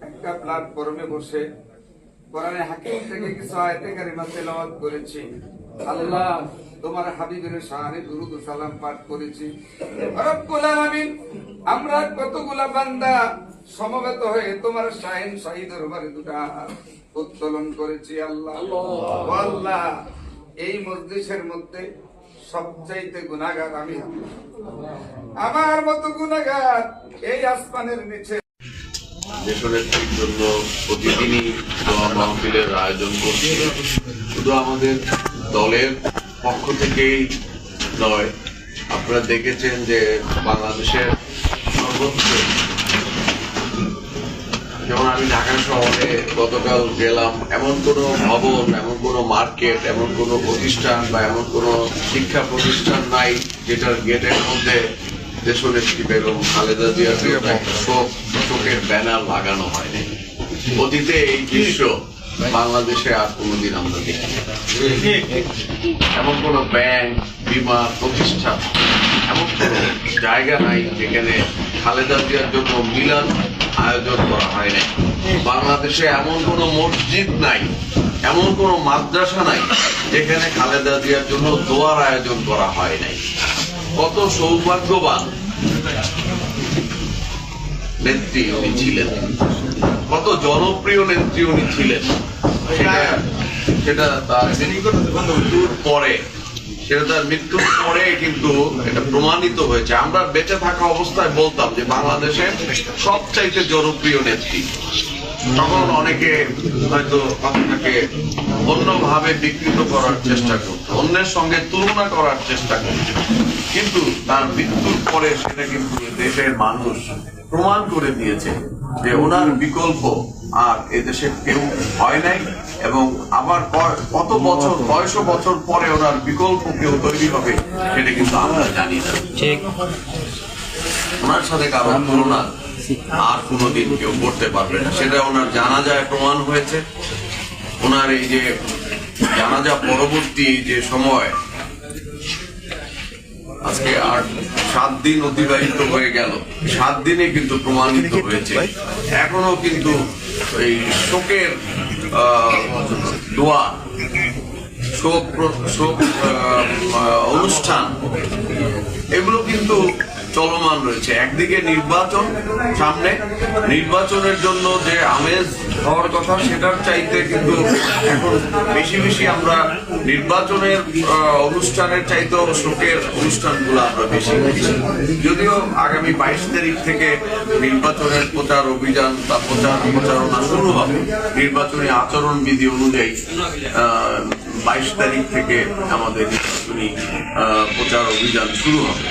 একটা প্ল্যাটফর্মে বসে কোরআনে হাকিম থেকে কিছু আয়াতে কারিমা তেলাওয়াত করেছি। আল্লাহ তোমার হাবিবের শানে দুরূদ ও সালাম পাঠ করেছি। রব্বুল আলামিন, আমরা কতগুলা বান্দা সমবেত হয়ে তোমার শাহিন শাহী দরবারে দুটা উত্তোলন করেছি। আল্লাহ ও আল্লাহ, এই মজলিসের মধ্যে সবচাইতে গুনাহগার আমি। আমার মতো গুনাহগার এই আসমানের নিচে। দেশনেত্রীর জন্য প্রতিদিনই দোয়া মাহফিলের আয়োজন করছে। শুধু আমাদের দলের পক্ষ থেকেই নয়, আপনারা দেখেছেন যে বাংলাদেশের সর্বত্র, যেমন আমি ঢাকা শহরে গতকাল গেলাম, এমন কোনো ভবন, এমন কোনো মার্কেট, এমন কোনো প্রতিষ্ঠান বা এমন কোনো শিক্ষা প্রতিষ্ঠান নাই যেটার গেটের মধ্যে দেশনেত্রী বেগম খালেদা জিয়ার শোকের ব্যানার লাগানো হয়নি। অতীতে এই দৃশ্য বাংলাদেশে আর কোনোদিন আমরা দেখি। এমন কোন ব্যাংক, বীমা প্রতিষ্ঠান, এমন কোন জায়গা নাই যেখানে খালেদা জিয়ার জন্য মিলাদ আয়োজন করা হয় নাই। বাংলাদেশে এমন কোন মসজিদ নাই, এমন কোন মাদ্রাসা নাই যেখানে খালেদা জিয়ার জন্য দোয়ার আয়োজন করা হয় নাই। কত সৌভাগ্যবান নেত্রী উনি ছিলেন, কত জনপ্রিয় নেত্রী উনি ছিলেন, সেটা তার মৃত্যুর পরে, কিন্তু এটা প্রমাণিত হয়েছে। আমরা বেঁচে থাকা অবস্থায় বলতাম যে বাংলাদেশের সবচাইতে জনপ্রিয় নেত্রী। তখন অনেকে হয়তো আপনাকে অন্যভাবে বিকৃত করার চেষ্টা করত, অন্যের সঙ্গে তুলনা করার চেষ্টা করত, কিন্তু তার মৃত্যুর পরে সেটা কিন্তু দেশের মানুষ প্রমাণ করে দিয়েছে যে ওনার বিকল্প আর এদেশে কেউ হয় নাই। এবং আবার কত বছর, 900 বছর পরে ওনার বিকল্প কেউ তৈরি হবে সেটা কিন্তু আমরা জানি না। ওনার সাথে কারো তুলনা আর কোনোদিন কেউ করতে পারবে না, সেটা ওনার জানাজায় প্রমাণ হয়েছে। ওনার এই যে জানাজা পরবর্তী যে সময়, আজকে আর 7 দিন অতিবাহিত হয়ে গেল, 7 দিনে কিন্তু প্রমাণিত হয়েছে। এখনো কিন্তু এই শোকের দোয়া, শোক অনুষ্ঠান, এগুলো কিন্তু চলমান রয়েছে। একদিকে নির্বাচন সামনে, নির্বাচনের জন্য যে আমেজ হওয়ার কথা সেটার চাইতে কিন্তু এখন বেশি বেশি আমরা নির্বাচনের অনুষ্ঠানের চাইতেও শোকের অনুষ্ঠানগুলো আমরা বেশি করছি। যদিও আগামী 22 তারিখ থেকে নির্বাচনের প্রচার অভিযান বা প্রচারণা শুরু হবে, নির্বাচনী আচরণ বিধি অনুযায়ী 22 তারিখ থেকে আমাদের নির্বাচনী প্রচার অভিযান শুরু হবে।